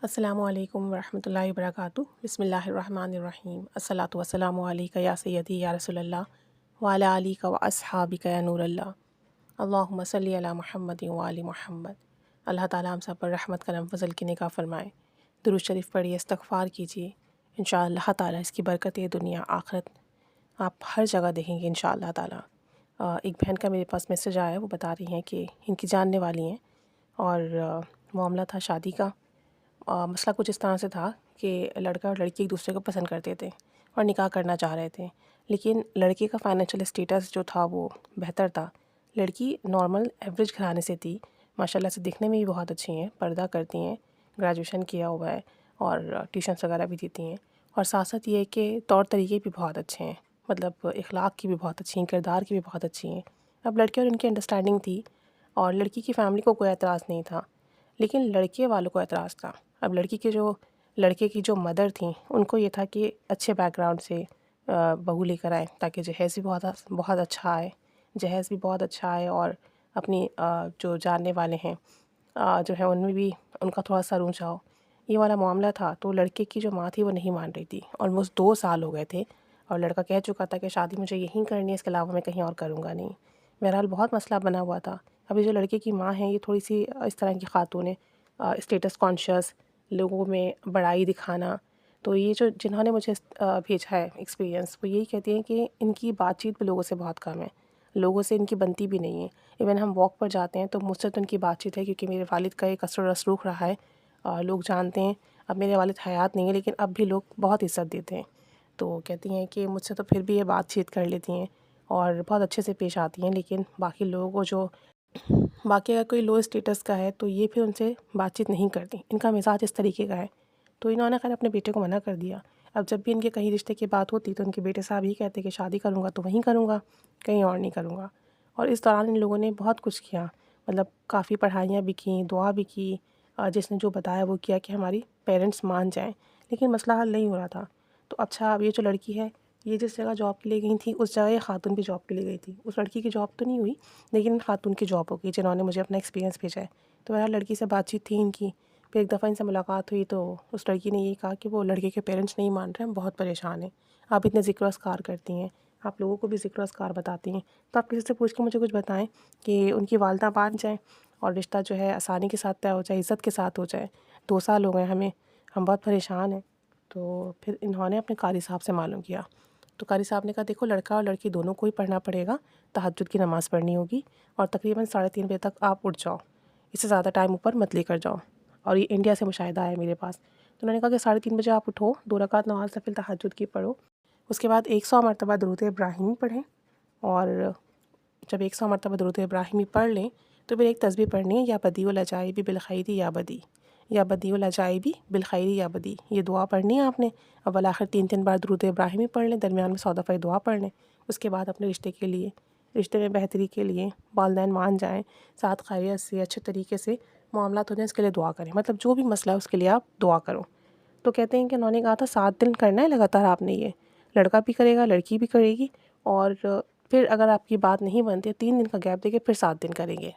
السلام علیکم ورحمۃ اللہ وبرکاتہ۔ بسم اللہ الرحمن الرحیم۔ الصلاۃ والسلام علیک یا سیدی یا رسول اللہ وعلی آلک و اصحابک یا نور اللہ۔ اللہم صلی علی محمد وعلی محمد۔ اللہ تعالیٰ ہم سب پر رحمت کرم فضل کی نگاہ فرمائے۔ درود شریف پڑھیے، استغفار کیجیے، انشاءاللہ اللہ تعالیٰ اس کی برکت دنیا آخرت آپ ہر جگہ دیکھیں گے انشاءاللہ تعالیٰ۔ ایک بہن کا میرے پاس میسج آیا، وہ بتا رہی ہیں کہ ان کی جاننے والی ہیں اور معاملہ تھا شادی کا۔ مسئلہ کچھ اس طرح سے تھا کہ لڑکا اور لڑکی ایک دوسرے کو پسند کرتے تھے اور نکاح کرنا چاہ رہے تھے، لیکن لڑکے کا فائنینشیل اسٹیٹس جو تھا وہ بہتر تھا۔ لڑکی نارمل ایوریج گھرانے سے تھی، ماشاءاللہ سے دکھنے میں بھی بہت اچھی ہیں، پردہ کرتی ہیں، گریجویشن کیا ہوا ہے اور ٹیوشنس وغیرہ بھی دیتی ہیں، اور ساتھ ساتھ یہ کہ طور طریقے بھی بہت اچھے ہیں، مطلب اخلاق کی بھی بہت اچھی ہیں، کردار کی بھی بہت اچھی ہیں۔ اب لڑکے اور ان کی انڈرسٹینڈنگ تھی اور لڑکی کی فیملی کو کوئی اعتراض نہیں تھا، لیکن لڑکے والوں کو اعتراض تھا۔ اب لڑکے کی جو مدر تھیں ان کو یہ تھا کہ اچھے بیک گراؤنڈ سے بہو لے کر آئیں تاکہ جہیز بھی بہت اچھا آئے، جہیز بھی بہت اچھا آئے، اور اپنی جو جاننے والے ہیں جو ہے ان میں بھی ان کا تھوڑا سا اونچا ہو، یہ والا معاملہ تھا۔ تو لڑکے کی جو ماں تھی وہ نہیں مان رہی تھی، آلموسٹ 2 سال ہو گئے تھے، اور لڑکا کہہ چکا تھا کہ شادی مجھے یہیں کرنی ہے، اس کے علاوہ میں کہیں اور کروں گا نہیں۔ بہرحال بہت مسئلہ بنا ہوا تھا۔ ابھی جو لڑکے کی ماں ہیں یہ تھوڑی سی اس طرح کی خاتون ہے، اسٹیٹس کانشیس، لوگوں میں بڑائی دکھانا۔ تو یہ جو جنہوں نے مجھے بھیجا ہے ایکسپیرینس، وہ یہی کہتے ہیں کہ ان کی بات چیت بھی لوگوں سے بہت کم ہے، لوگوں سے ان کی بنتی بھی نہیں ہے۔ ایون ہم واک پر جاتے ہیں تو مجھ سے تو ان کی بات چیت ہے، کیونکہ میرے والد کا ایک اثر و رسوخ رہا ہے، لوگ جانتے ہیں۔ اب میرے والد حیات نہیں ہیں، لیکن اب بھی لوگ بہت عزت دیتے ہیں۔ تو کہتی ہیں کہ مجھ سے تو پھر بھی یہ بات چیت کر لیتی ہیں اور بہت اچھے سے پیش آتی ہیں، لیکن باقی لوگوں کو جو باقی اگر کوئی لو اسٹیٹس کا ہے تو یہ پھر ان سے بات چیت نہیں کرتی، ان کا مزاج اس طریقے کا ہے۔ تو انہوں نے خیر اپنے بیٹے کو منع کر دیا۔ اب جب بھی ان کے کہیں رشتے کی بات ہوتی تو ان کے بیٹے صاحب یہ کہتے کہ شادی کروں گا تو وہیں کروں گا، کہیں اور نہیں کروں گا۔ اور اس دوران ان لوگوں نے بہت کچھ کیا، مطلب کافی پڑھائیاں بھی کیں، دعا بھی کی، جس نے جو بتایا وہ کیا کہ ہماری پیرنٹس مان جائیں، لیکن مسئلہ حل نہیں ہو رہا تھا۔ تو اچھا، اب یہ جو لڑکی ہے یہ جس جگہ جاب کے لیے گئی تھی اس جگہ یہ خاتون بھی جاب کے لیے گئی تھی، اس لڑکی کی جاب تو نہیں ہوئی لیکن خاتون کی جاب ہو گئی جنہوں نے مجھے اپنا ایکسپیرینس بھیجا ہے۔ تو میرا لڑکی سے بات چیت تھی ان کی، پھر ایک دفعہ ان سے ملاقات ہوئی تو اس لڑکی نے یہ کہا کہ وہ لڑکے کے پیرنٹس نہیں مان رہے، ہم بہت پریشان ہیں، آپ اتنے ذکر و اذکار کرتی ہیں، آپ لوگوں کو بھی ذکر و اذکار بتاتی ہیں، تو آپ کسی سے پوچھ کے مجھے کچھ بتائیں کہ ان کی والدہ مان جائیں اور رشتہ جو ہے آسانی کے ساتھ طے ہو جائے، عزت کے ساتھ ہو جائے۔ 2 سال ہو گئے ہمیں، ہم بہت پریشان ہیں۔ تو پھر انہوں نے اپنے قاری صاحب سے معلوم کیا، تو قاری صاحب نے کہا دیکھو لڑکا اور لڑکی دونوں کو ہی پڑھنا پڑے گا، تہجد کی نماز پڑھنی ہوگی، اور تقریباً 3:30 بجے تک آپ اٹھ جاؤ، اس سے زیادہ ٹائم اوپر مت لے کر جاؤ۔ اور یہ انڈیا سے مشاہدہ ہے میرے پاس۔ تو انہوں نے کہا کہ 3:30 بجے آپ اٹھو، 2 رکعت نماز نفل تہجد کی پڑھو، اس کے بعد 100 مرتبہ درود ابراہیمی پڑھیں، اور جب 100 مرتبہ درود ابراہیمی پڑھ لیں تو پھر ایک تسبیح پڑھنی ہے، یا بدیع العجائب بالخیر یا بدیع، یا بدیع العجائب بالخیر یا بدیع، یہ دعا پڑھنی ہے آپ نے۔ اول آخر 3 بار درود ابراہیمی پڑھ لیں، درمیان میں 100 دفعہ دعا پڑھ لیں، اس کے بعد اپنے رشتے کے لیے، رشتے میں بہتری کے لیے، والدین مان جائیں، ساتھ خیریت سے اچھے طریقے سے معاملات ہو جائیں، اس کے لیے دعا کریں، مطلب جو بھی مسئلہ ہے اس کے لیے آپ دعا کرو۔ تو کہتے ہیں کہ انہوں نے کہا تھا 7 دن کرنا ہے لگاتار آپ نے، یہ لڑکا بھی کرے گا لڑکی بھی کرے گی، اور پھر اگر آپ کی بات نہیں بنتی 3 دن کا گیپ دے کے پھر 7 دن کریں گے،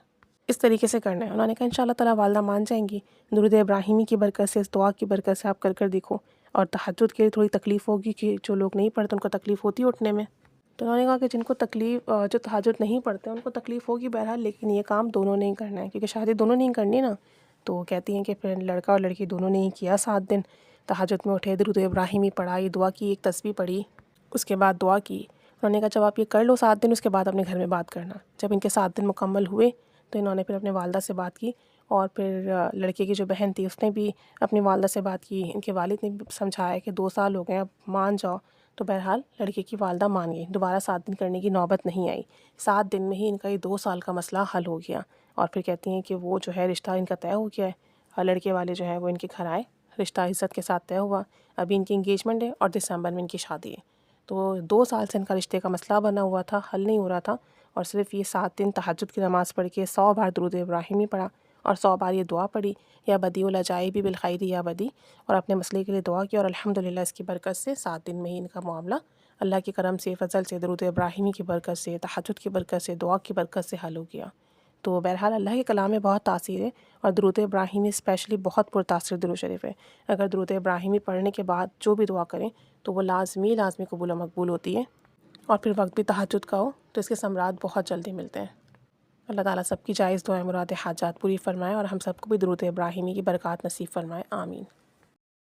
اس طریقے سے کرنا ہے۔ انہوں نے کہا انشاءاللہ تعالیٰ والدہ مان جائیں گی، درود ابراہیمی کی برکت سے، اس دعا کی برکت سے آپ کر دیکھو، اور تہجد کے لیے تھوڑی تکلیف ہوگی کہ جو لوگ نہیں پڑھتے ان کو تکلیف ہوتی ہے اٹھنے میں، تو انہوں نے کہا کہ جن کو تکلیف، جو تہجد نہیں پڑھتے ان کو تکلیف ہوگی بہرحال، لیکن یہ کام دونوں نے ہی کرنا ہے، کیونکہ شادی دونوں نے ہی کرنی نا۔ تو کہتی ہیں کہ پھر لڑکا اور لڑکی دونوں نے ہی کیا، 7 دن تہجد میں اٹھے، درود ابراہیمی پڑھا، یہ دعا کی، ایک تسبیح پڑھی، اس کے بعد دعا کی۔ انہوں نے کہا جب آپ یہ کر لو 7 دن، اس کے بعد اپنے گھر میں بات کرنا۔ جب ان کے 7 دن مکمل ہوئے تو انہوں نے پھر اپنے والدہ سے بات کی، اور پھر لڑکے کی جو بہن تھی اس نے بھی اپنی والدہ سے بات کی، ان کے والد نے بھی سمجھایا کہ 2 سال ہو گئے اب مان جاؤ، تو بہرحال لڑکے کی والدہ مان گئی، دوبارہ 7 دن کرنے کی نوبت نہیں آئی، 7 دن میں ہی ان کا یہ 2 سال کا مسئلہ حل ہو گیا۔ اور پھر کہتی ہیں کہ وہ جو ہے رشتہ ان کا طے ہو گیا ہے، اور لڑکے والے جو ہیں وہ ان کے گھر آئے، رشتہ عزت کے ساتھ طے ہوا، ابھی ان کی انگیجمنٹ ہے اور دسمبر میں ان کی شادی ہے۔ تو 2 سال سے ان کا رشتے کا مسئلہ بنا ہوا تھا، حل نہیں ہو رہا تھا، اور صرف یہ 7 دن تہجد کی نماز پڑھ کے 100 بار درود ابراہیمی پڑھا اور 100 بار یہ دعا پڑھی، یا بدیع العجائب بالخیر یا بدیع، اور اپنے مسئلے کے لیے دعا کی، اور الحمدللہ اس کی برکت سے 7 دن میں ہی ان کا معاملہ اللہ کے کرم سے، فضل سے، درود ابراہیمی کی برکت سے، تہجد کی برکت سے، دعا کی برکت سے حل ہو گیا۔ تو بہرحال اللہ کے کلام میں بہت تاثیر ہے، اور درود ابراہیمی اسپیشلی بہت پرتاثر درود شریف ہے۔ اگر درود ابراہیمی پڑھنے کے بعد جو بھی دعا کریں تو وہ لازمی قبول و مقبول ہوتی ہے، اور پھر وقت بھی تہجد کا ہو تو اس کے ثمرات بہت جلدی ملتے ہیں۔ اللہ تعالیٰ سب کی جائز دعائیں مراد حاجات پوری فرمائے، اور ہم سب کو بھی درود ابراہیمی کی برکات نصیب فرمائے، آمین۔